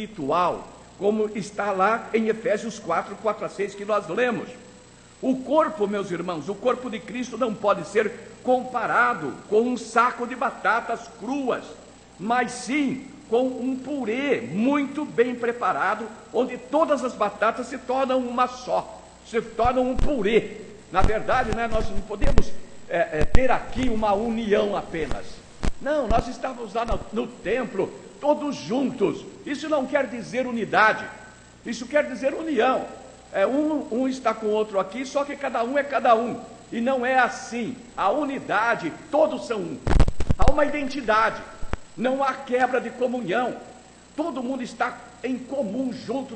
espiritual, como está lá em Efésios 4, 4 a 6, que nós lemos. O corpo, meus irmãos, o corpo de Cristo não pode ser comparado com um saco de batatas cruas, mas sim com um purê muito bem preparado, onde todas as batatas se tornam uma só, se tornam um purê. Na verdade, nós não podemos ter aqui uma união apenas. Não, nós estávamos lá no templo, todos juntos. Isso não quer dizer unidade, isso quer dizer união. Um está com o outro aqui, só que cada um é cada um. E não é assim. A unidade, todos são um. Há uma identidade, não há quebra de comunhão. Todo mundo está em comum, junto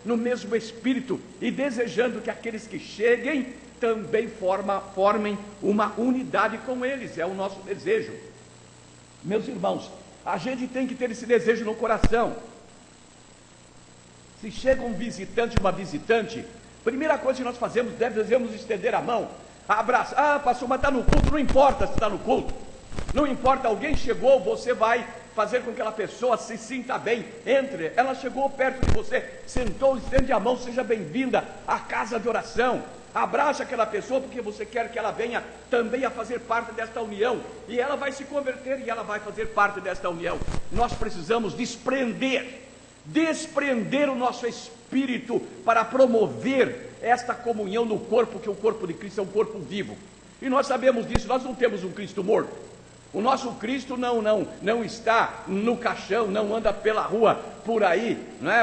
no mesmo espírito, e desejando que aqueles que cheguem também formem uma unidade com eles. É o nosso desejo. Meus irmãos, a gente tem que ter esse desejo no coração. Se chega um visitante, uma visitante, primeira coisa que nós fazemos, devemos estender a mão, abraçar. Pastor, mas está no culto, não importa se está no culto, não importa, alguém chegou, você vai fazer com que aquela pessoa se sinta bem. Entre, ela chegou perto de você, sentou, estende a mão, seja bem-vinda à casa de oração. Abraça aquela pessoa, porque você quer que ela venha também a fazer parte desta união, e ela vai se converter e ela vai fazer parte desta união. Nós precisamos desprender o nosso espírito para promover esta comunhão no corpo, que o corpo de Cristo é um corpo vivo. E nós sabemos disso, nós não temos um Cristo morto. O nosso Cristo não está no caixão, não anda pela rua por aí, não é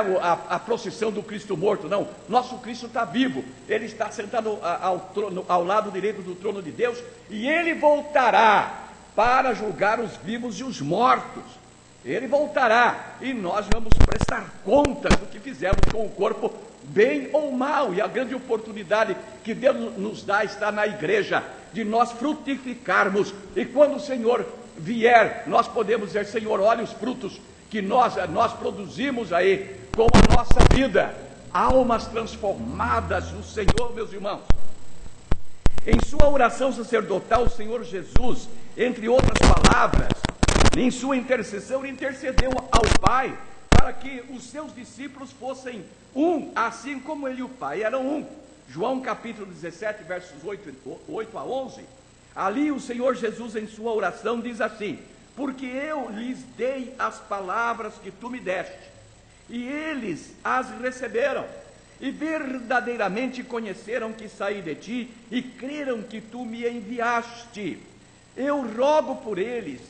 a procissão do Cristo morto, não. Nosso Cristo está vivo, ele está sentado ao lado direito do trono de Deus, e ele voltará para julgar os vivos e os mortos. Ele voltará e nós vamos prestar contas do que fizemos com o corpo, bem ou mal. E a grande oportunidade que Deus nos dá está na igreja, de nós frutificarmos. E quando o Senhor vier, nós podemos dizer: Senhor, olha os frutos que nós produzimos aí com a nossa vida. Almas transformadas no Senhor, meus irmãos. Em sua oração sacerdotal, o Senhor Jesus, entre outras palavras, em sua intercessão, ele intercedeu ao Pai para que os seus discípulos fossem um, assim como ele e o Pai eram um. João capítulo 17, versos 8 a 11, ali o Senhor Jesus, em sua oração, diz assim: porque eu lhes dei as palavras que tu me deste, e eles as receberam, e verdadeiramente conheceram que saí de ti, e creram que tu me enviaste. Eu rogo por eles,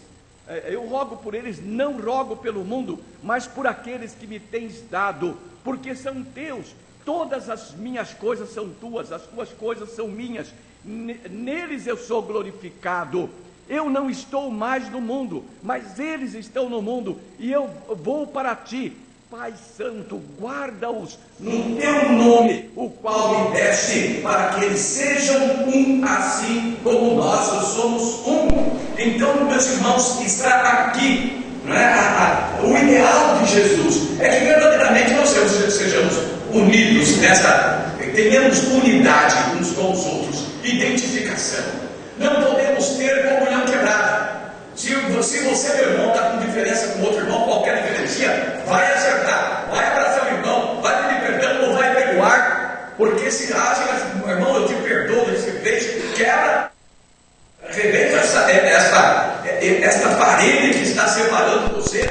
não rogo pelo mundo, mas por aqueles que me tens dado, porque são teus. Todas as minhas coisas são tuas, as tuas coisas são minhas. Neles eu sou glorificado. Eu não estou mais no mundo, mas eles estão no mundo, e eu vou para ti. Pai Santo, guarda-os no teu nome, o qual me deste, para que eles sejam um, assim como nós somos um. Então, meus irmãos, está aqui, não é? O ideal de Jesus é que verdadeiramente nós sejamos unidos tenhamos unidade uns com os outros, identificação. Não podemos ter comunhão quebrada. Se você, meu irmão, está com diferença com outro irmão, qualquer diferença, vai acertar, vai abraçar o irmão, vai pedir perdão ou vai perdoar, porque se acha, meu irmão, eu te perdoo, você fez, quebra, arrebenta esta parede que está separando você.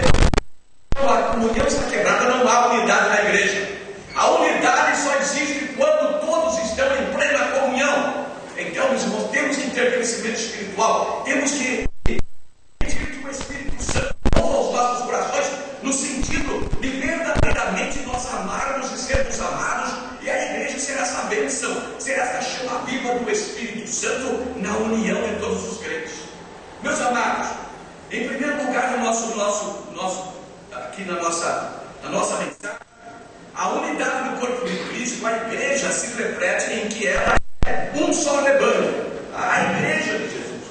A comunhão está quebrada, não há unidade na igreja. A unidade só existe quando todos estão em plena comunhão. Então, meus irmãos, temos que ter crescimento espiritual, temos que pedir que o Espírito Santo mova os nossos corações, no sentido de verdadeiramente nós amarmos e sermos amados, e a igreja será essa bênção, será essa chama viva do Espírito Santo na união de todos os crentes. Meus amados, em primeiro lugar, aqui na nossa mensagem, a unidade do corpo de Cristo, a igreja, se reflete em que ela é um só rebanho, a igreja de Jesus.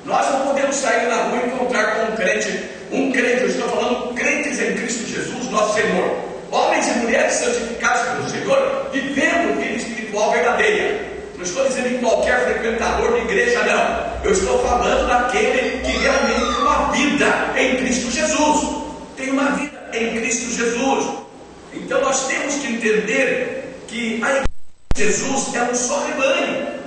Nós não podemos sair na rua e encontrar com um crente, eu estou falando crentes em Cristo Jesus, nosso Senhor, homens e mulheres santificados pelo Senhor, vivendo vida espiritual verdadeira. Não estou dizendo em qualquer frequentador de igreja, não. Eu estou falando daquele que realmente tem uma vida em Cristo Jesus, tem uma vida em Cristo Jesus. Então nós temos que entender que a igreja de Jesus é um só rebanho.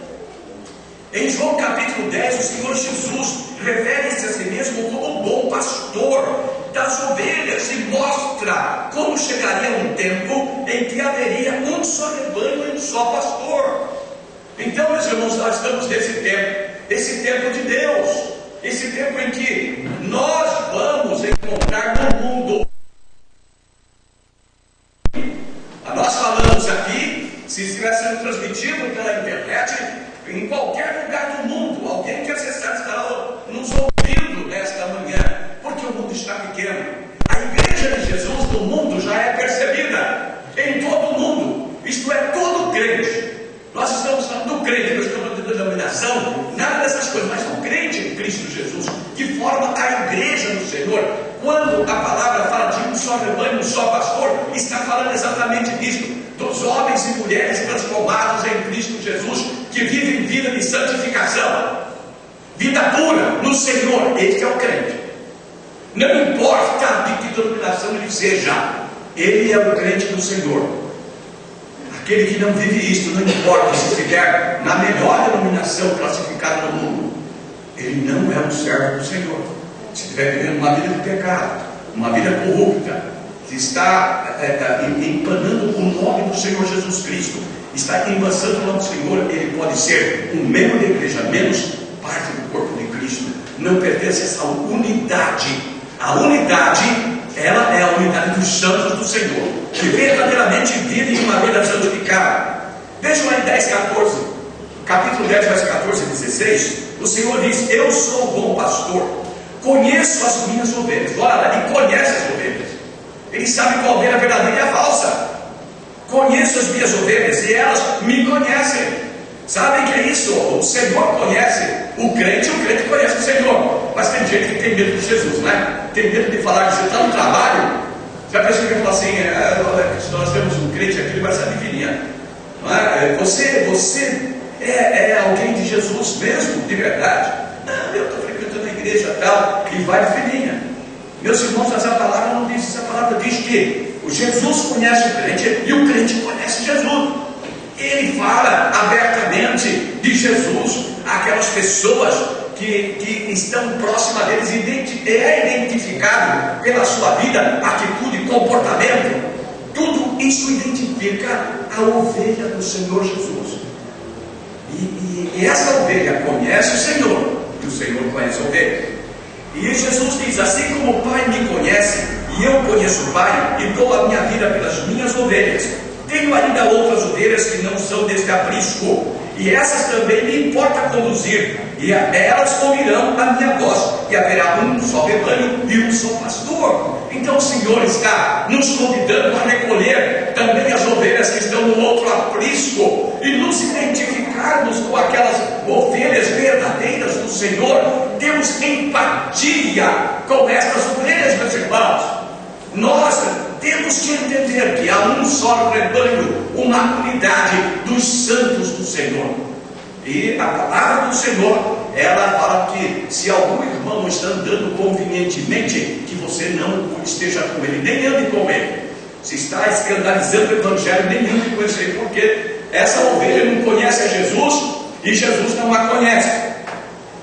Em João capítulo 10, o Senhor Jesus refere-se a si mesmo como o bom pastor das ovelhas e mostra como chegaria um tempo em que haveria um só rebanho e um só pastor. Então, meus irmãos, nós estamos nesse tempo, esse tempo de Deus, esse tempo em que nós vamos encontrar no mundo. Nós falamos aqui, se estiver sendo transmitido pela internet, em qualquer lugar do mundo, alguém que acessar estará nos ouvindo nesta manhã, porque o mundo está pequeno. A igreja de Jesus no mundo já é percebida em todo o mundo, isto é, todo crente. Nós estamos falando do crente, nós estamos falando de denominação, nada dessas coisas, mas o crente em Cristo Jesus, que forma a igreja do Senhor. Quando a palavra fala de um só rebanho, um só pastor, está falando exatamente disso, dos homens e mulheres transformados em Cristo Jesus, que vivem vida de santificação, vida pura no Senhor. Este é o crente. Não importa de que denominação ele seja, ele é o crente do Senhor. Aquele que não vive isto, não importa se estiver na melhor denominação classificada no mundo, ele não é um servo do Senhor. Se estiver vivendo uma vida de pecado, uma vida corrupta, se está empanando o nome do Senhor Jesus Cristo, está embaçando o nome do Senhor, ele pode ser um membro da igreja, menos parte do corpo de Cristo. Não pertence a essa unidade. A unidade, ela é a unidade dos santos do Senhor, que verdadeiramente vivem uma vida santificada. Vejam aí 10, 14, capítulo 10, verso 14 e 16. O Senhor diz: eu sou o bom pastor, conheço as minhas ovelhas. Olha lá, ele conhece as ovelhas, ele sabe qual ovelha é verdadeira e a falsa. Conheço as minhas ovelhas e elas me conhecem. Sabem que é isso? O Senhor conhece o crente conhece o Senhor. Mas tem gente que tem medo de Jesus, né? Tem medo de falar que você está no trabalho. Já pensou que ele fala assim: se nós temos um crente aqui, ele vai se adivinhar. Não é? Você é alguém de Jesus mesmo, de verdade? Não, eu estou frequentando a igreja tal, e vai de filhinha. Meus irmãos, mas a palavra não diz isso. A palavra diz que o Jesus conhece o crente e o crente conhece Jesus. Ele fala abertamente de Jesus àquelas pessoas que estão próximas deles, é identificado pela sua vida, atitude, comportamento. Tudo isso identifica a ovelha do Senhor Jesus. E essa ovelha conhece o Senhor, e o Senhor conhece a ovelha. E Jesus diz: assim como o Pai me conhece, e eu conheço o Pai, e dou a minha vida pelas minhas ovelhas, tenho ainda outras ovelhas que não são deste aprisco, e essas também me importa conduzir, e elas ouvirão a minha voz, e haverá um só rebanho e um só pastor. Então o Senhor está nos convidando a recolher também as ovelhas que estão no outro aprisco, e nos identificarmos com aquelas ovelhas verdadeiras do Senhor. Temos empatia com estas ovelhas, meus irmãos. Nós temos que entender que há um só rebanho, uma unidade dos santos do Senhor. E a palavra do Senhor, ela fala que se algum irmão está andando convenientemente, que você não esteja com ele, nem ande com ele. Se está escandalizando o Evangelho, nem ande com ele, porque essa ovelha não conhece a Jesus e Jesus não a conhece.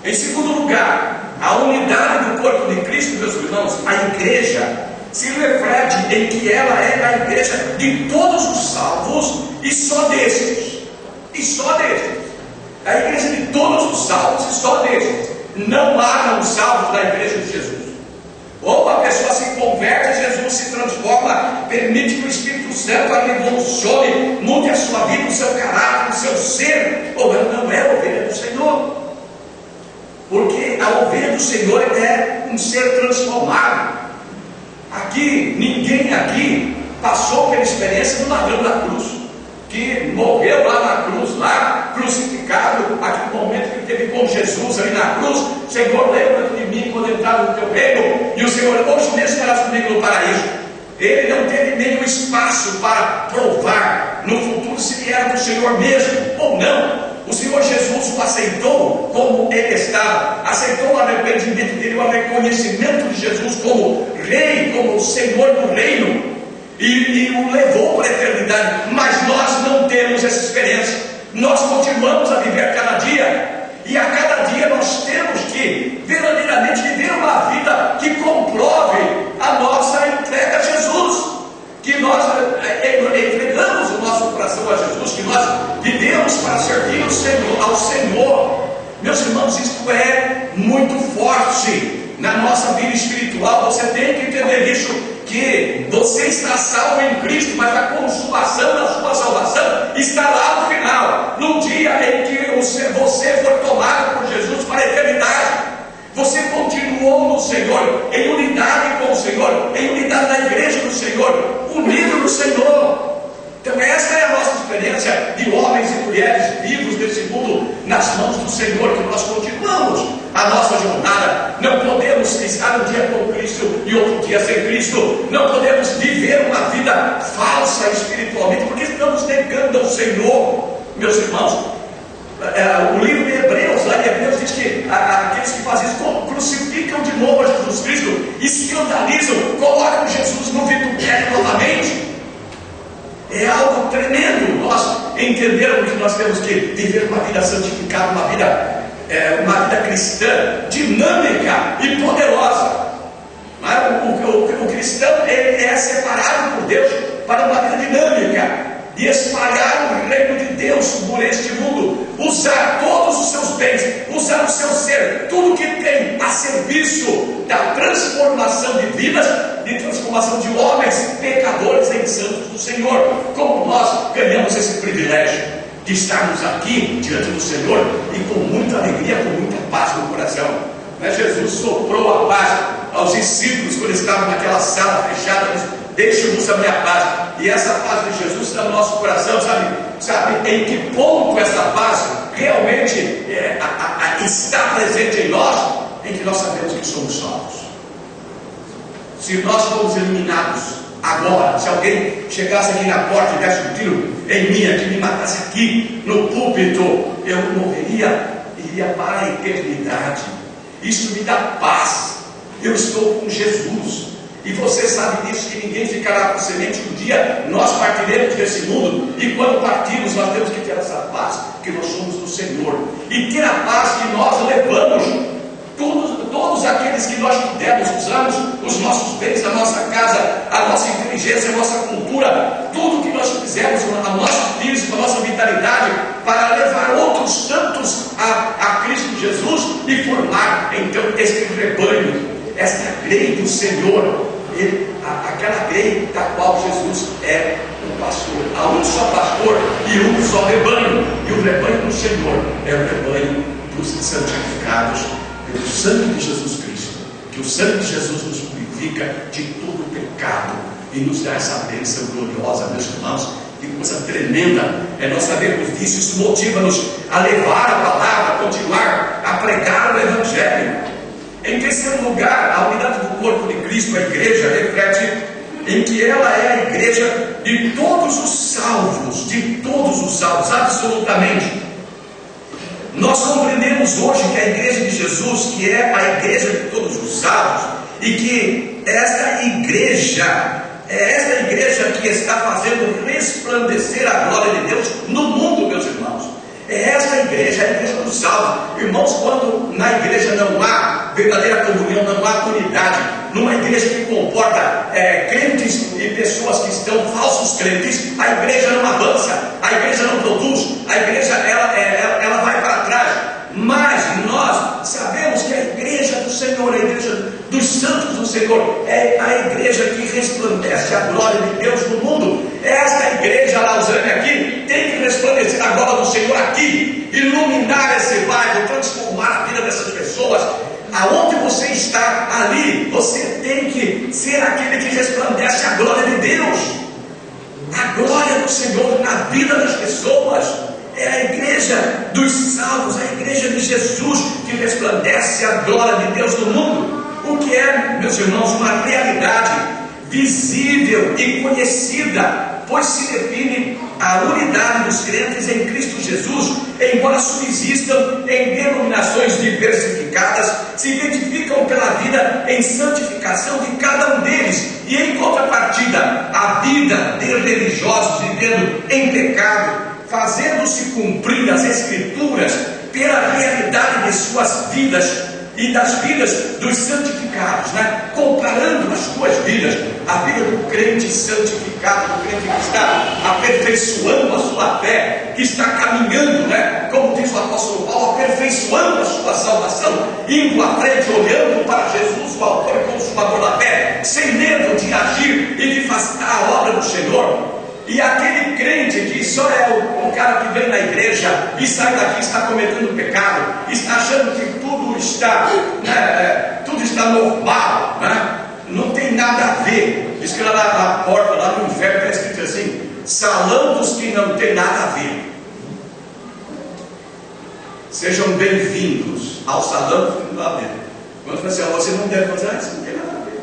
Em segundo lugar, a unidade do corpo de Cristo, meus irmãos, a igreja se reflete em que ela é a igreja de todos os salvos e só destes. E só destes. A igreja de todos os salvos e só destes. Não há os salvos da igreja de Jesus. Ou a pessoa se converte, Jesus se transforma, permite que o Espírito Santo a revolucione, mude a sua vida, o seu caráter, o seu ser, ou ela não é a ovelha do Senhor. Porque a ovelha do Senhor é um ser transformado. Aqui, ninguém aqui passou pela experiência do ladrão da cruz, que morreu lá na cruz, lá crucificado, aquele momento que teve com Jesus ali na cruz. Senhor, lembra de mim quando entrar no teu reino. E o Senhor, hoje mesmo estarás comigo no paraíso. Ele não teve nenhum espaço para provar no futuro se ele era do Senhor mesmo ou não. O Senhor Jesus o aceitou como ele estava, aceitou o arrependimento dele, o reconhecimento de Jesus como Rei, como o Senhor do reino, e o levou para a eternidade. Mas nós não temos essa experiência, nós continuamos a viver cada dia, e a cada dia nós temos que verdadeiramente viver uma vida que comprove a nossa entrega a Jesus, que nós entregamos o nosso coração a Jesus, que nós vivemos para servir ao Senhor. Meus irmãos, isto é muito forte na nossa vida espiritual. Você tem que entender isso, que você está salvo em Cristo, mas a consumação da sua salvação está lá no final, no dia em que você for tomado por Jesus para a eternidade. Você continuou no Senhor, em unidade com o Senhor, em unidade na igreja do Senhor, unido no Senhor. Então essa é a nossa experiência de homens e mulheres vivos nesse mundo, nas mãos do Senhor, que nós continuamos a nossa jornada. Não podemos estar um dia com Cristo e outro dia sem Cristo. Não podemos viver uma vida falsa espiritualmente, porque estamos negando ao Senhor. Meus irmãos, o livro de Hebreus, lá em Hebreus, diz que aqueles que fazem isso crucificam de novo a Jesus Cristo, escandalizam, colocam Jesus no vitupério novamente. É algo tremendo nós entendermos que nós temos que viver uma vida santificada, uma vida cristã, dinâmica e poderosa. O cristão é separado por Deus para uma vida dinâmica, e espalhar o reino de Deus por este mundo, usar todos os seus bens, usar o seu ser, tudo que tem a serviço da transformação de vidas, de transformação de homens pecadores em santos do Senhor. Como nós ganhamos esse privilégio de estarmos aqui diante do Senhor e com muita alegria, com muita paz no coração. Jesus soprou a paz aos discípulos quando estavam naquela sala fechada, disse: deixe-vos a minha paz. E essa paz de Jesus está no nosso coração. Sabe em que ponto essa paz realmente está presente em nós? Em que nós sabemos que somos salvos. Se nós fomos eliminados agora, se alguém chegasse aqui na porta e desse um tiro em mim, que me matasse aqui no púlpito, eu morreria, iria para a eternidade. Isso me dá paz. Eu estou com Jesus. E você sabe disso, que ninguém ficará com semente. Um dia nós partiremos desse mundo, e quando partirmos nós temos que ter essa paz, que nós somos do Senhor, e ter a paz que nós levamos. Todos aqueles que nós pudermos, usamos os nossos bens, a nossa casa, a nossa inteligência, a nossa cultura, tudo que nós fizermos, a nosso físico, a nossa vitalidade, para levar outros tantos a Cristo Jesus e formar então este rebanho, esta grei do Senhor, aquela grei da qual Jesus é o pastor. Há um só pastor e um só rebanho, e o rebanho do Senhor é o rebanho dos santificados pelo sangue de Jesus Cristo, que o sangue de Jesus nos purifica de todo o pecado e nos dá essa bênção gloriosa. Meus irmãos, que coisa tremenda é nós sabermos disso. Isso motiva-nos a levar a palavra, a continuar a pregar o Evangelho. Em terceiro lugar, a unidade do corpo de Cristo, a igreja, reflete em que ela é a igreja de todos os salvos, absolutamente. Nós compreendemos hoje que a igreja de Jesus, que é a igreja de todos os salvos, e que esta igreja é esta igreja que está fazendo resplandecer a glória de Deus no mundo, meus irmãos. É esta igreja, a igreja dos salvos. Irmãos, quando na igreja não há verdadeira comunhão, não há unidade, numa igreja que comporta crentes e pessoas que estão falsos crentes, a igreja não avança, a igreja não produz, a igreja ela vai para trás. Mas nós sabemos que a igreja do Senhor, a igreja dos santos do Senhor, é a igreja que resplandece a glória de Deus no mundo. Esta igreja Lausanne aqui tem que resplandecer a glória do Senhor aqui, iluminar esse bairro, transformar a vida dessas pessoas. Aonde você está ali, você tem que ser aquele que resplandece a glória de Deus, a glória do Senhor na vida das pessoas. É a igreja dos salvos, a igreja de Jesus que resplandece a glória de Deus no mundo. O que é, meus irmãos, uma realidade visível e conhecida, pois se define a unidade dos crentes em Cristo Jesus, embora subsistam em denominações diversificadas, se identificam pela vida em santificação de cada um deles, e em contrapartida, a vida de religiosos vivendo em pecado, fazendo-se cumprir as Escrituras pela realidade de suas vidas e das vidas dos santificados, comparando as duas vidas, a vida do crente santificado, do crente que está aperfeiçoando a sua fé, que está caminhando, como diz o apóstolo Paulo, aperfeiçoando a sua salvação, indo à frente, olhando para Jesus, o autor e consumador da fé, sem medo de agir e de fazer a obra do Senhor. E aquele crente que só é o cara que vem na igreja e sai daqui, está cometendo pecado, está achando que tudo está normal, não tem nada a ver. Diz que lá na porta, lá no inferno, está escrito assim: salão dos que não tem nada a ver. Sejam bem-vindos ao salão dos que não tem nada a ver. Quando fala assim, você não deve fazer isso, não tem nada a ver.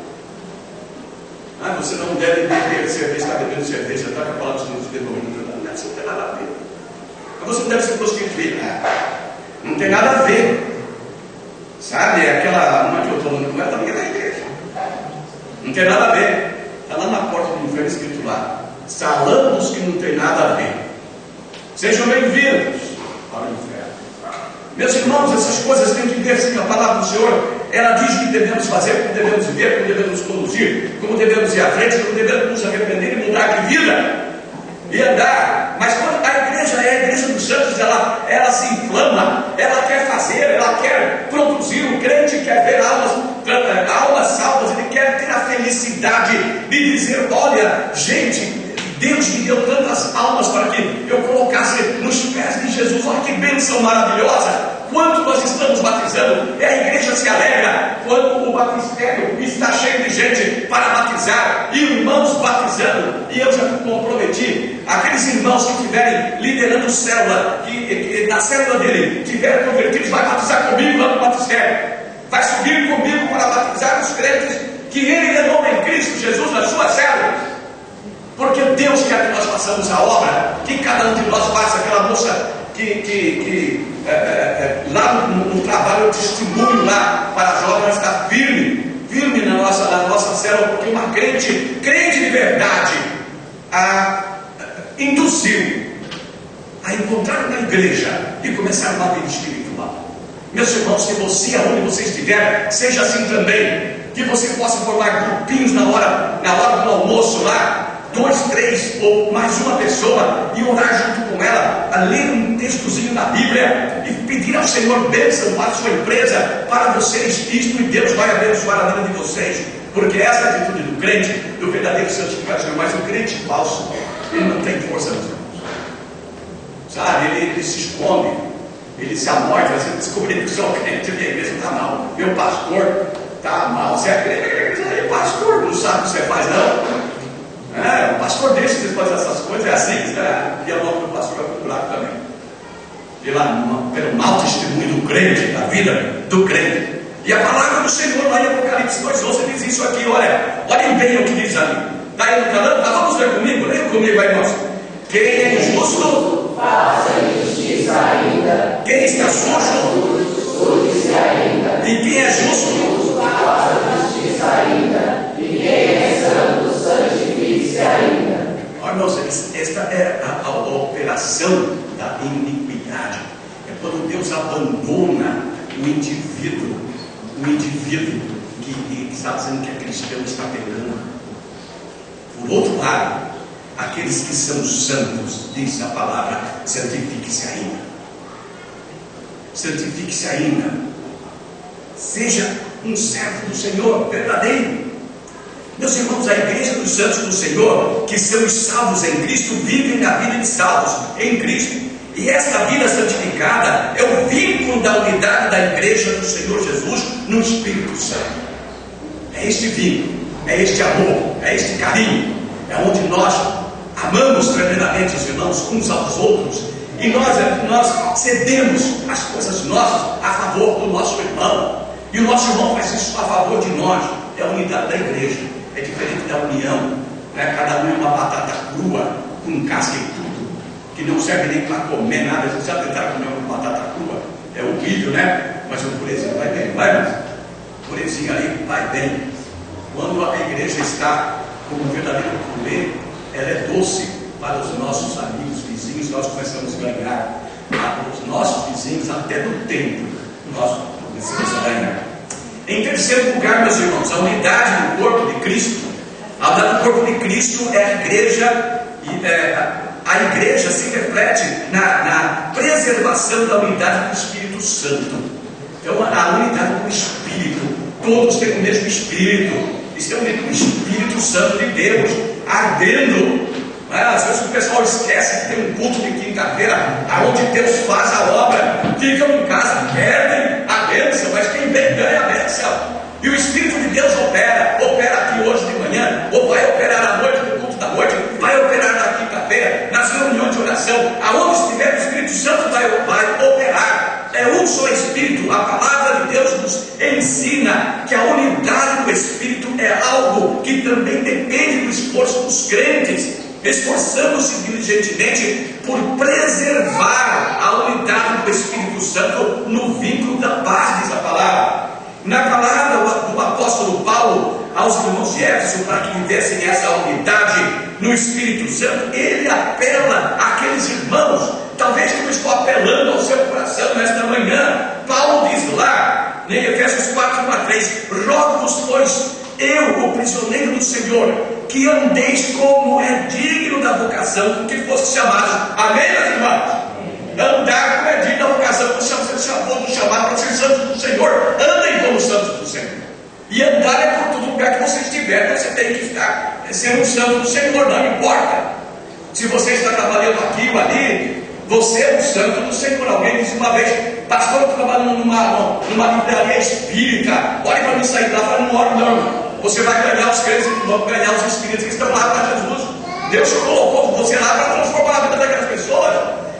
Você não deve beber cerveja, está bebendo cerveja, está com a palavra de Deus demônio, isso não tem nada a ver. Você não deve se prostituir, não tem nada a ver. Sabe, aquela uma que eu estou falando com ela também é da igreja, não tem nada a ver. Está lá na porta do inferno escrito lá: salão dos que não tem nada a ver. Sejam bem-vindos para o inferno. Meus irmãos, essas coisas têm que ver se a palavra do Senhor, ela diz o que devemos fazer, como devemos viver, como devemos conduzir, como devemos ir à frente, como devemos nos arrepender e mudar de vida e andar. Mas quando a igreja é a igreja dos santos, ela se inflama, ela quer fazer, ela quer produzir. O crente quer ver almas salvas, ele quer ter a felicidade de dizer: olha, gente, Deus me deu tantas almas para que eu colocasse nos pés de Jesus. Olha que bênção maravilhosa. Quando nós estamos batizando, a igreja se alegra quando o batistério está cheio de gente para batizar, irmãos batizando. E eu já me comprometi, aqueles irmãos que estiverem liderando célula, que na célula dele tiverem convertidos, vai batizar comigo lá no batistério, vai subir comigo para batizar os crentes que ele renovou em Cristo Jesus nas suas células. Porque Deus quer que nós façamos a obra, que cada um de nós faça. Aquela moça que lá no trabalho, eu testemunho lá para a jovem, ela está firme na nossa célula, porque uma crente de verdade a induziu a encontrar na igreja e começar uma vida espiritual. Meus irmãos, que você, aonde você estiver, seja assim também, que você possa formar grupinhos na hora do almoço lá, 2, 3 ou mais uma pessoa, e orar junto com ela, a ler um textozinho da Bíblia e pedir ao Senhor bênção para a sua empresa, para vocês, isto, e Deus vai abençoar a vida de vocês, porque essa é a atitude do crente, do verdadeiro santificado. Mas o crente falso, ele não tem força, meus irmãos, sabe, ele se esconde, ele se amorta. Você descobriu que sou crente, minha igreja está mal, meu pastor está mal. Você é crente, pastor, não sabe o que você faz, não. O pastor deixa vocês fazer essas coisas, é assim, e a nome do pastor vai procurar também, pelo mau testemunho do crente, da vida do crente. E a palavra do Senhor lá em Apocalipse 2:11 diz isso aqui. Olhem bem o que diz ali. Está aí no canal? Vamos ler comigo? Leia comigo aí, irmãos. Quem é injusto, faça injustiça ainda. Quem está sujo, suje-se ainda. E quem é justo, faça justiça ainda. E quem é santo, santifique-se ainda. Olha, irmãos, esta é a operação da iniquidade. É quando Deus abandona o indivíduo que está dizendo que é cristão, está pecando. Por outro lado, aqueles que são santos, diz a palavra, santifique-se ainda. Santifique-se ainda. Seja um servo do Senhor, verdadeiro. Meus irmãos, a igreja dos santos do Senhor, que são os salvos em Cristo, vivem a vida de salvos em Cristo. E esta vida santificada é o vínculo da unidade da igreja do Senhor Jesus no Espírito Santo. É este vínculo, é este amor, é este carinho, é onde nós amamos tremendamente os irmãos uns aos outros, e nós cedemos as coisas nossas a favor do nosso irmão, e o nosso irmão faz isso a favor de nós. É a unidade da igreja, é diferente da união, né? Cada um é uma batata crua, com casca e tudo, que não serve nem para comer nada. Você já tentaram comer uma batata crua? É horrível, né? Mas o purezinho vai bem, vai, mas o purezinho ali vai bem. Quando a igreja está como um verdadeiro purê, ela é doce para os nossos amigos, vizinhos. Nós começamos a ganhar os nossos vizinhos até do templo. Nós começamos a ganhar. Em terceiro lugar, meus irmãos, a unidade do corpo de Cristo. A unidade do corpo de Cristo é a igreja, e a igreja se reflete na preservação da unidade do Espírito Santo. Então, a unidade do Espírito, todos têm o mesmo Espírito, estão dentro do Espírito Santo de Deus, ardendo. Às vezes o pessoal esquece que tem um culto de quinta-feira, onde Deus faz a obra, ficam em casa, perdem a bênção, mas quem vem ganha a bênção. E o Espírito de Deus opera aqui hoje de manhã, ou vai operar à noite, no culto da noite, vai operar na quinta-feira, nas reuniões de oração, aonde estiver o Espírito Santo vai operar. É um só Espírito. A palavra de Deus nos ensina que a unidade do Espírito é algo que também depende do esforço dos crentes, esforçando-se diligentemente por preservar a unidade do Espírito Santo no vínculo da paz, diz a palavra. Na palavra do apóstolo Paulo aos irmãos de Éfeso, para que vivessem essa unidade no Espírito Santo, ele apela àqueles irmãos, talvez como estou apelando ao seu coração nesta manhã. Paulo diz lá, em Efésios 4:3, rogo-vos, pois, eu, o prisioneiro do Senhor, que andeis como é digno da vocação com que fosse chamado. Amém, meus irmãos? Andar como é digno da vocação, você chamou do chamado para ser santos do Senhor. Andem como santos do Senhor. E andar é por todo lugar que você estiver. Você tem que estar sendo um santo do Senhor, não importa se você está trabalhando aqui ou ali, você é um santo do Senhor. Alguém disse uma vez, pastor, eu trabalho numa livraria espírita, olha para mim sair lá, para não oro não. Você vai ganhar os crentes, vão ganhar os espíritos que estão lá para Jesus. Deus colocou você lá para transformar a vida daquelas pessoas.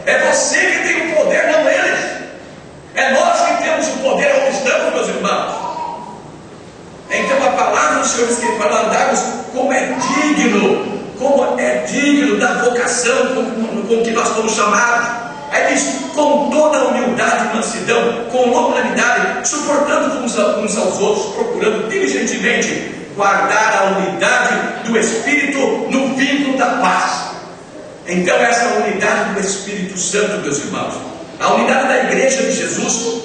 É você que tem o poder, não eles. É nós que temos o poder onde estamos, meus irmãos. Então a palavra do Senhor diz que para andarmos como é digno da vocação com que nós fomos chamados. Aí diz, com toda a humildade e mansidão, com longanimidade, suportando uns aos outros, procurando diligentemente guardar a unidade do Espírito no vínculo da paz. Então essa unidade do Espírito Santo, meus irmãos, a unidade da igreja de Jesus,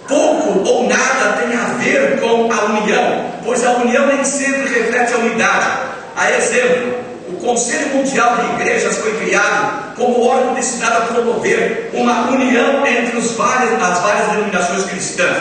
pouco ou nada tem a ver com a união, pois a união nem sempre reflete a unidade. A exemplo, o Conselho Mundial de Igrejas foi criado como órgão destinado a promover uma união entre as várias denominações cristãs.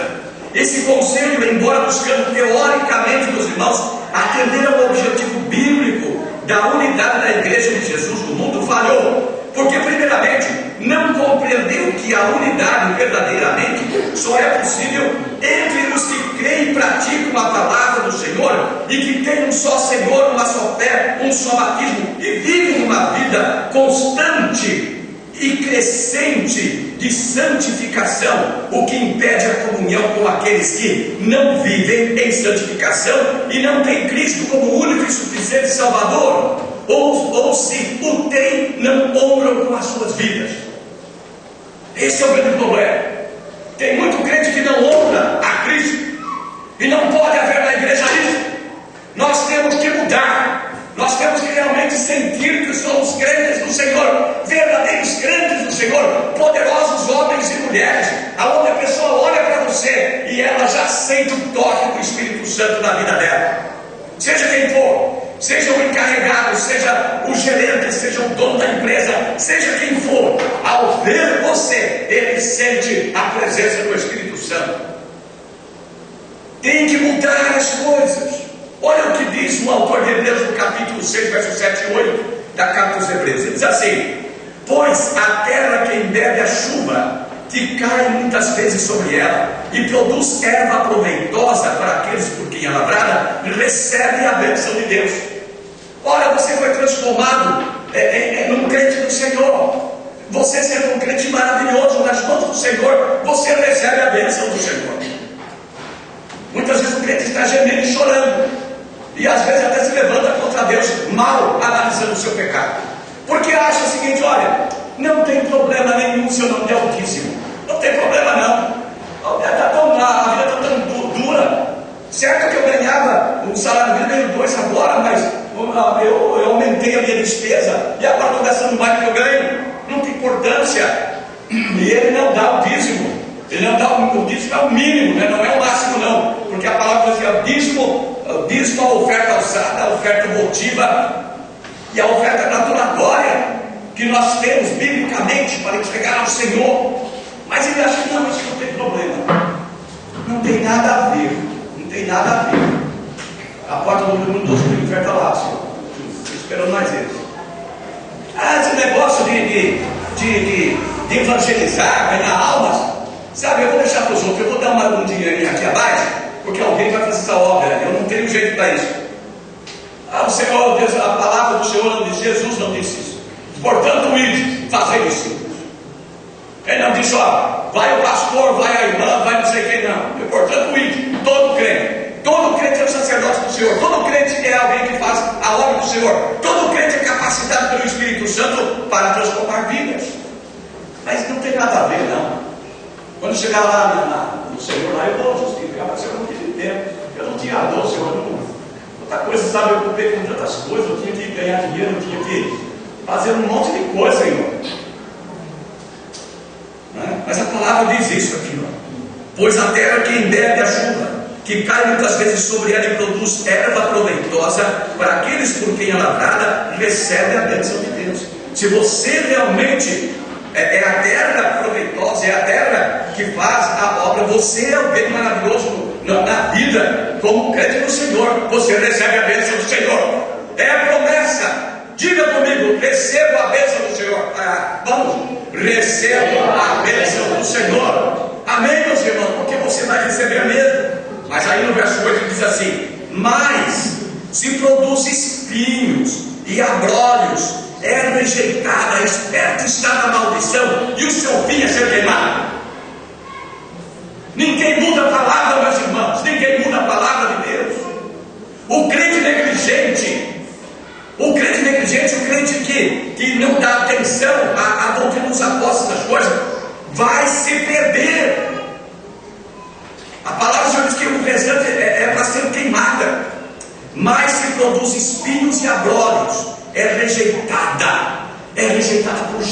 Esse conselho, embora buscando teoricamente, meus irmãos, atender ao objetivo bíblico da unidade da igreja de Jesus no mundo, falhou, porque primeiramente não compreendeu que a unidade verdadeiramente só é possível entre os que creem e praticam a palavra do Senhor e que têm um só Senhor, uma só fé, um só batismo e vivem uma vida constante e crescente de santificação, o que impede a comunhão com aqueles que não vivem em santificação e não têm Cristo como único e suficiente Salvador, ou se o têm, não honram com as suas vidas. Esse é o grande problema. Tem muito crente que não honra a Cristo, e não pode haver na igreja isso. Nós temos que mudar. Nós temos que realmente sentir que somos crentes do Senhor, verdadeiros crentes do Senhor, poderosos homens e mulheres, aonde a pessoa olha para você e ela já sente o toque do Espírito Santo na vida dela. Seja quem for, seja o encarregado, seja o gerente, seja o dono da empresa, seja quem for, ao ver você, ele sente a presença do Espírito Santo. Tem que mudar as coisas. Olha o que diz o autor de Hebreus no capítulo 6, versos 7 e 8 da carta aos Hebreus. Ele diz assim: pois a terra que bebe a chuva, que cai muitas vezes sobre ela e produz erva proveitosa para aqueles por quem é lavrada, recebe a bênção de Deus. Ora, você foi transformado num crente do Senhor. Você sendo um crente maravilhoso nas mãos do Senhor, você recebe a bênção do Senhor. Muitas vezes o crente está gemendo e chorando, e às vezes até se mal analisando o seu pecado. Porque acha o seguinte: olha, não tem problema nenhum se eu não der o dízimo. Não tem problema não. A vida está tão dura. Certo que eu ganhava um salário mínimo, ganho 2 agora, mas eu aumentei a minha despesa e agora estou gastando mais do que eu ganho. Não tem importância. E ele não dá o dízimo. Ele não dá o dízimo, é o mínimo, né? Não é o máximo não. Porque a palavra diz que o dízimo, a oferta alçada, a oferta votiva e a oferta gratulatória que nós temos biblicamente para entregar ao Senhor. Mas ele acha que não, isso não tem problema. Não tem nada a ver. Não tem nada a ver. A porta do número 12 do inferno está lá, Senhor. Esperando mais eles. Esse negócio de evangelizar, ganhar almas, sabe, eu vou deixar para os outros. Eu vou dar um dinheirinho aqui abaixo, porque alguém vai fazer essa obra. Eu não tenho jeito para isso. O Senhor, Deus, a palavra do Senhor não diz, Jesus não disse isso. Portanto, ide, fazei discípulos. Ele não disse, ó, vai o pastor, vai a irmã, vai não sei quem, não. E, portanto, ide, todo crente é o sacerdote do Senhor, todo crente é alguém que faz a obra do Senhor, todo crente é capacitado pelo Espírito Santo para transformar vidas. Mas não tem nada a ver, não. Quando chegar lá no Senhor, lá eu vou justificar, mas eu não tive tempo, eu não tinha dor, Senhor, outra coisa, sabe, eu ocupei com tantas coisas, eu tinha que ganhar dinheiro, eu tinha que fazer um monte de coisa, Senhor. Mas a palavra diz isso aqui, ó. Pois a terra quem bebe a chuva, que cai muitas vezes sobre ela e produz erva proveitosa, para aqueles por quem é lavrada, recebe a bênção de Deus. Se você realmente é a terra proveitosa, é a terra que faz a obra, você é o bem maravilhoso na vida, como crente no Senhor, você recebe a bênção do Senhor. É a promessa. Diga comigo, recebo a bênção do Senhor. Vamos, recebo a bênção do Senhor. Amém, meus irmãos, porque você vai receber mesmo. Mas aí no verso 8 diz assim: mas se produz espinhos e abrolhos, é rejeitada, esperta está na maldição, e o seu fim é ser queimado. Ninguém muda a palavra, meus irmãos, ninguém muda a palavra de Deus. O crente negligente, o crente que não dá atenção à doutrina dos apóstolos, das coisas, vai se perder. A palavra do Senhor diz que o presente é para ser queimada, mas se produz espinhos e abrolhos, é rejeitada por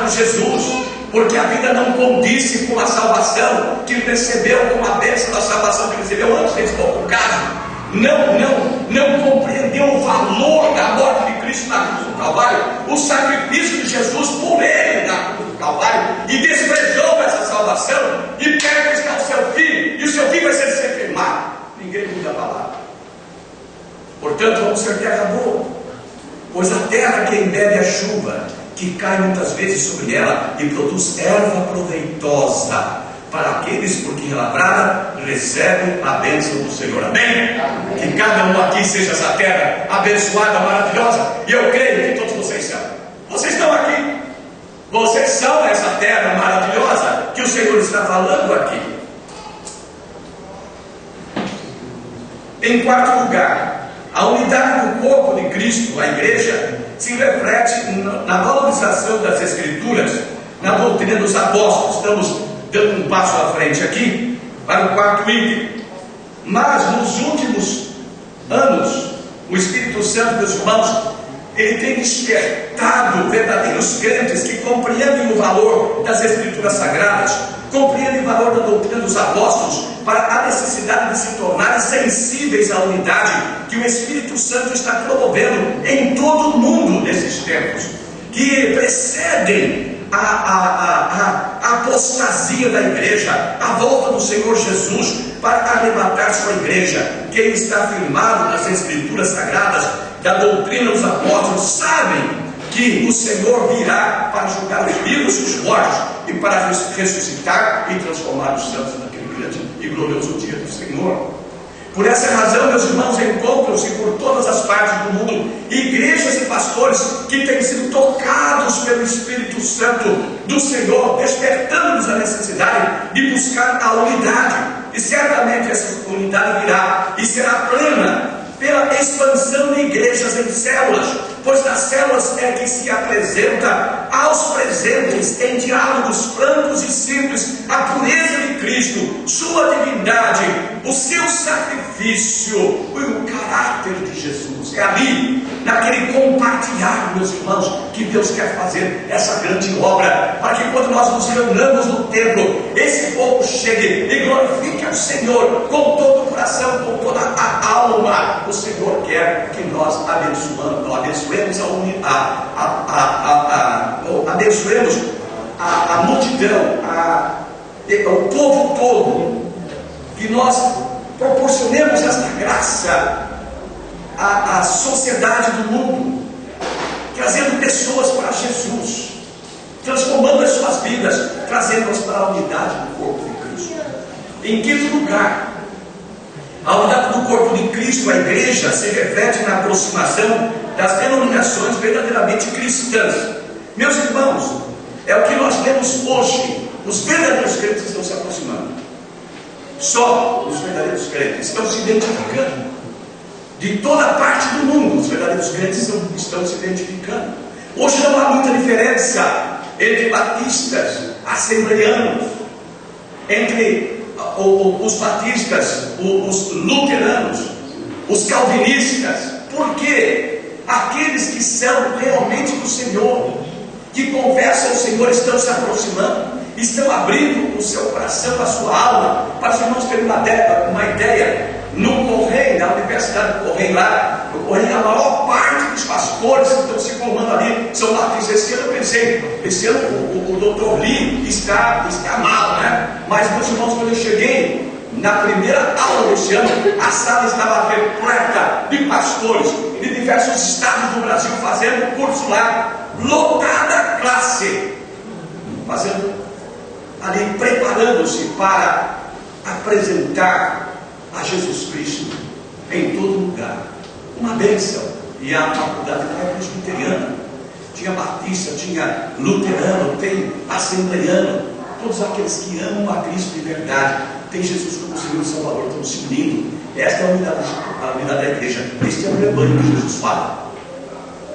Jesus, porque a vida não condiz com a salvação que recebeu, com a bênção da salvação que recebeu antes de expor o caso. Não compreendeu o valor da morte de Cristo na cruz do Calvário, o sacrifício de Jesus por ele na cruz do Calvário, e desprezou essa salvação, e perto está o seu filho, e o seu filho vai ser queimado. Ninguém muda a palavra. Portanto, vamos ser terra boa, pois a terra quem bebe a chuva, que cai muitas vezes sobre ela, e produz erva proveitosa, para aqueles por quem é lavrada, recebem a bênção do Senhor. Amém? Que cada um aqui seja essa terra abençoada, maravilhosa. E eu creio que todos vocês são. Vocês estão aqui. Vocês são essa terra maravilhosa que o Senhor está falando aqui. Em quarto lugar, a unidade do corpo de Cristo, a igreja, se reflete na valorização das Escrituras, na doutrina dos apóstolos. Estamos dando um passo à frente aqui, para o quarto item. Mas nos últimos anos, o Espírito Santo, meus irmãos, ele tem despertado verdadeiros crentes que compreendem o valor das Escrituras Sagradas, compreendem o valor da doutrina dos apóstolos, para a necessidade de se tornarem sensíveis à unidade que o Espírito Santo está promovendo em todo o mundo nesses tempos, que precedem a apostasia da igreja, a volta do Senhor Jesus para arrebatar sua igreja. Quem está firmado nas Escrituras Sagradas, da doutrina dos apóstolos, sabem que o Senhor virá para julgar os vivos e os mortos, e para ressuscitar e transformar os santos naquele grande e glorioso dia do Senhor. Por essa razão, meus irmãos, encontram-se por todas as partes do mundo igrejas e pastores que têm sido tocados pelo Espírito Santo do Senhor, despertando-nos a necessidade de buscar a unidade. E certamente essa unidade virá e será plena pela expansão de igrejas em células, pois nas células é que se apresenta aos presentes em diálogos francos e simples a pureza de Cristo, sua divindade, o seu sacrifício e o caráter de Jesus. É ali, naquele compartilhar, meus irmãos, que Deus quer fazer essa grande obra, para que quando nós nos reunamos no templo, esse povo chegue e glorifique ao Senhor com todo o coração, com toda a alma. O Senhor quer que nós abençoemos a multidão, o povo todo, que nós proporcionemos esta graça à sociedade do mundo, trazendo pessoas para Jesus, transformando as suas vidas, trazendo-as para a unidade do corpo de Cristo. Em quinto lugar, a unidade do corpo de Cristo, a igreja, se reflete na aproximação das denominações verdadeiramente cristãs. Meus irmãos, é o que nós vemos hoje. Os verdadeiros crentes estão se aproximando. Só os verdadeiros crentes estão se identificando. De toda parte do mundo, os verdadeiros crentes estão se identificando. Hoje não há muita diferença entre batistas, assembleanos, entre os batistas, os luteranos, os calvinistas. Porque aqueles que são realmente do Senhor, que confessam o Senhor, estão se aproximando, estão abrindo o seu coração, a sua alma. Para os irmãos terem uma ideia, no Correio, na Universidade do Correio, lá no Correio, a maior parte dos pastores que estão se formando ali são batistas. Esse ano eu pensei, esse ano o Dr. Lee está mal, né? Mas, meus irmãos, quando eu cheguei na primeira aula deste ano, a sala estava repleta de pastores de diversos estados do Brasil, fazendo curso lá, lotada a classe, fazendo ali, preparando-se para apresentar a Jesus Cristo em todo lugar. Uma bênção. E a faculdade era presbiteriana, tinha batista, tinha luterano, tem assembleiano, todos aqueles que amam a Cristo de verdade, tem Jesus como Senhor e Salvador, estão se unindo. Esta é a unidade da igreja. Este é o rebanho que Jesus fala.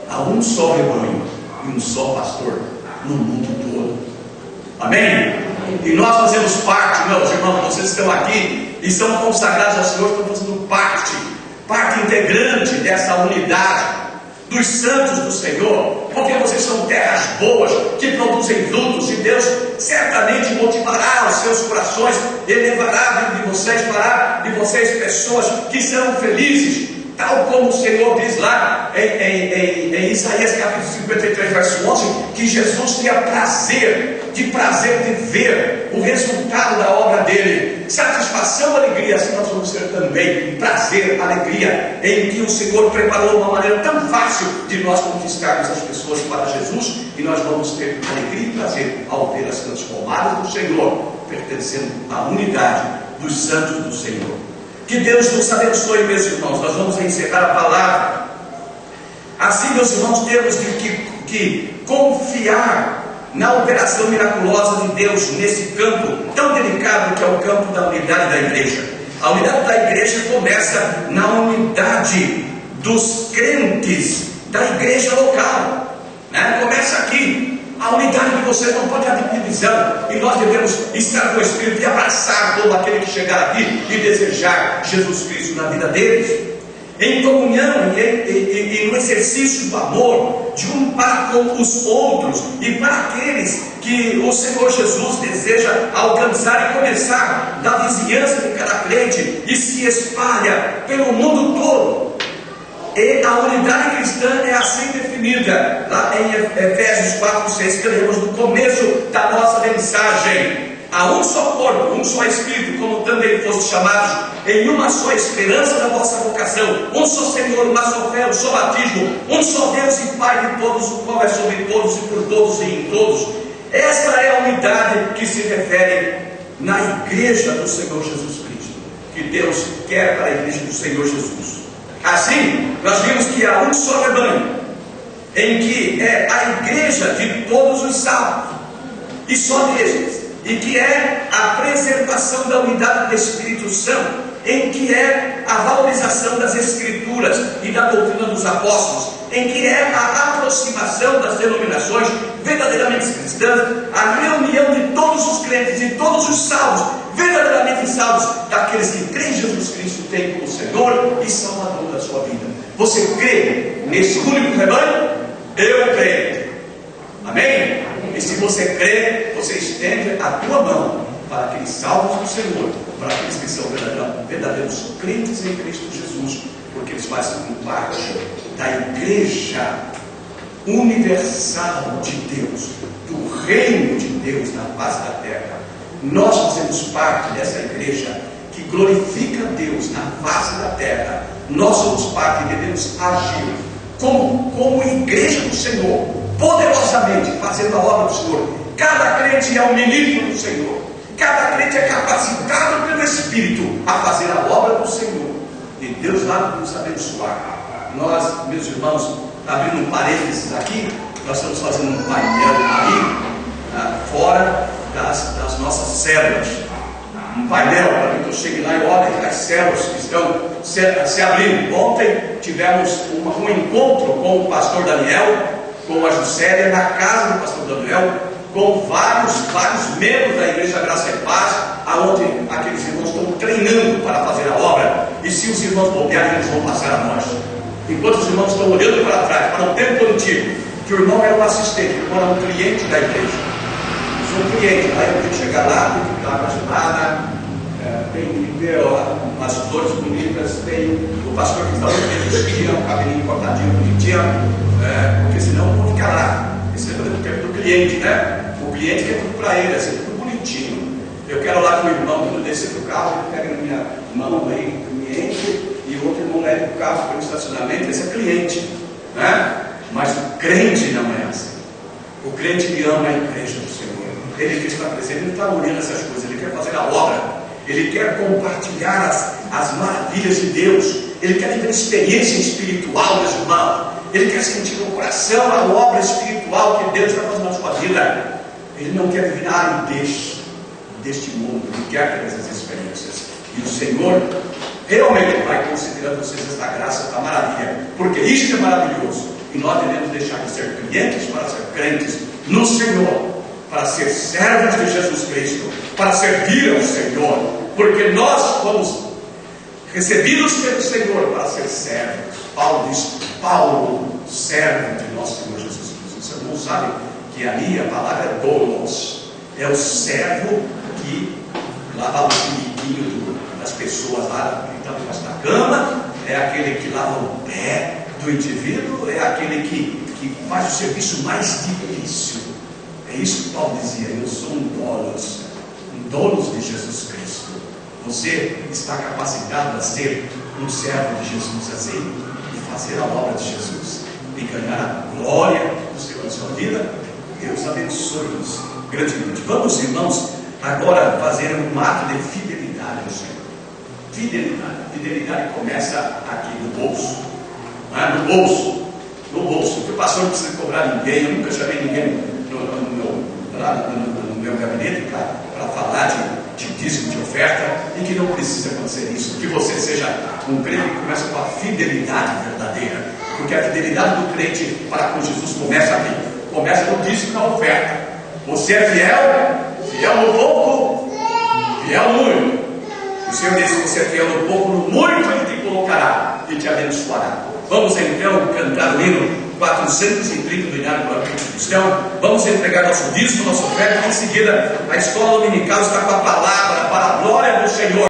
Há um só rebanho e um só pastor no mundo todo. Amém? E nós fazemos parte, meus irmãos, vocês estão aqui e são consagrados ao Senhor, estão fazendo parte integrante dessa unidade dos santos do Senhor, porque vocês são terras boas que produzem frutos, e Deus certamente motivará os seus corações, elevará a vida de vocês, fará de vocês pessoas que serão felizes, tal como o Senhor diz lá em Isaías capítulo 53, verso 11, que Jesus tinha prazer de ver o resultado da obra dele, satisfação, alegria. Assim nós vamos ter também prazer, alegria, em que o Senhor preparou uma maneira tão fácil de nós conquistarmos as pessoas para Jesus, e nós vamos ter alegria e prazer ao vê-las transformadas no Senhor, pertencendo à unidade dos santos do Senhor. Que Deus nos abençoe, meus irmãos. Nós vamos encerrar a palavra. Assim, meus irmãos, temos que confiar na operação miraculosa de Deus nesse campo tão delicado que é o campo da unidade da igreja. A unidade da igreja começa na unidade dos crentes da igreja local, né? Começa aqui. A unidade de vocês não pode haver divisão, e nós devemos estar com o Espírito e abraçar todo aquele que chegar aqui e desejar Jesus Cristo na vida deles, em comunhão e no exercício do amor de um para com os outros, e para aqueles que o Senhor Jesus deseja alcançar e começar da vizinhança de cada crente e se espalha pelo mundo todo. E a unidade cristã é assim definida lá em Efésios 4:6, que lemos no começo da nossa mensagem. Há um só corpo, um só Espírito, como também foste chamados em uma só esperança da vossa vocação, um só Senhor, uma só fé, um só batismo, um só Deus e Pai de todos, o qual é sobre todos e por todos e em todos. Esta é a unidade que se refere na igreja do Senhor Jesus Cristo, que Deus quer para a igreja do Senhor Jesus. Assim, nós vimos que há um só rebanho, em que é a igreja de todos os salvos, e só destes, e que é a preservação da unidade do Espírito Santo, em que é a valorização das Escrituras e da doutrina dos apóstolos, em que é a aproximação das denominações verdadeiramente cristãs, a reunião de todos os crentes e todos os salvos, verdadeiramente salvos, daqueles que creem em Jesus Cristo, tem como Senhor e Salvador da sua vida. Você crê nesse único rebanho? Eu creio. Amém? E se você crê, você estende a tua mão para aqueles salvos do Senhor, para aqueles que são verdadeiros crentes em Cristo Jesus, porque eles fazem parte da igreja universal de Deus, do reino de Deus na face da terra. Nós fazemos parte dessa igreja que glorifica Deus na face da terra. Nós somos parte e devemos agir como igreja do Senhor, poderosamente fazendo a obra do Senhor. Cada crente é um ministro do Senhor, cada crente é capacitado pelo Espírito a fazer a obra do Senhor, e Deus lá nos abençoar. Nós, meus irmãos, abrindo um parênteses aqui, nós estamos fazendo um painel aí, fora das nossas células, um painel para que eu chegue lá e olhe as células que estão se abrindo. Ontem tivemos um encontro com o pastor Daniel, com a Juscelia, na casa do pastor Daniel, com vários membros da Igreja Graça e Paz, aonde aqueles irmãos estão treinando para fazer a obra, e se os irmãos bobearem, eles vão passar a nós. Enquanto os irmãos estão olhando para trás, para o tempo antigo, que o irmão era um assistente, o irmão era um cliente da igreja. Eu sou um cliente, aí eu tenho que chegar lá, tem que dar uma ajudada, tem que ver as flores bonitas, tem o pastor que está muito um cabelinho cortadinho, bonitinho, porque senão eu vou ficar lá. Esse é o tempo do cliente, né? O cliente quer tudo para ele, assim, tudo bonitinho. Eu quero lá que o irmão, quando descer do carro, ele pega na minha mão aí, cliente, e o outro irmão leva o carro para o estacionamento, esse é cliente, né? Mas o crente não é assim. O crente ele ama a igreja do Senhor. Ele quer estar presente, ele não está olhando essas coisas, ele quer fazer a obra, ele quer compartilhar as maravilhas de Deus, ele quer ter experiência espiritual, meus irmãos, ele quer sentir no coração a obra espiritual que Deus está fazendo na sua vida. Ele não quer viver na aridez deste mundo, ele quer ter essas experiências. E o Senhor realmente vai considerar vocês esta graça, esta maravilha, porque isto é maravilhoso. E nós devemos deixar de ser clientes para ser crentes no Senhor, para ser servos de Jesus Cristo, para servir ao Senhor, porque nós fomos recebidos pelo Senhor para ser servos. Paulo diz: Paulo, servo de nosso Senhor Jesus Cristo. Os irmãos sabem que ali a palavra é doulos, é o servo que lava o periquinho das pessoas lá que estão debaixo da cama, é aquele que lava o pé do indivíduo, é aquele que faz o serviço mais difícil. É isso que Paulo dizia: eu sou um doulos de Jesus Cristo. Você está capacitado a ser um servo de Jesus assim, e fazer a obra de Jesus, e ganhar a glória do Senhor na sua vida. Deus abençoe-nos grandemente. Vamos, irmãos, agora fazer um ato de fidelidade ao Senhor. Fidelidade começa aqui no bolso, no bolso. Porque o pastor não precisa cobrar ninguém. Eu nunca chamei ninguém no meu gabinete para falar de dízimo, de oferta, e que não precisa acontecer isso. Que você seja um crente que começa com a fidelidade verdadeira, porque a fidelidade do crente para com Jesus começa aqui, começa no dízimo, na oferta. Você é fiel no pouco, fiel no muito. O Senhor disse: você é fiel no pouco, no muito Ele te colocará e te abençoará. Vamos então cantar o hino 430 do Inário para o Cristão. Vamos entregar nosso dízimo, nossa oferta, e em seguida a escola dominical está com a palavra para a glória do Senhor.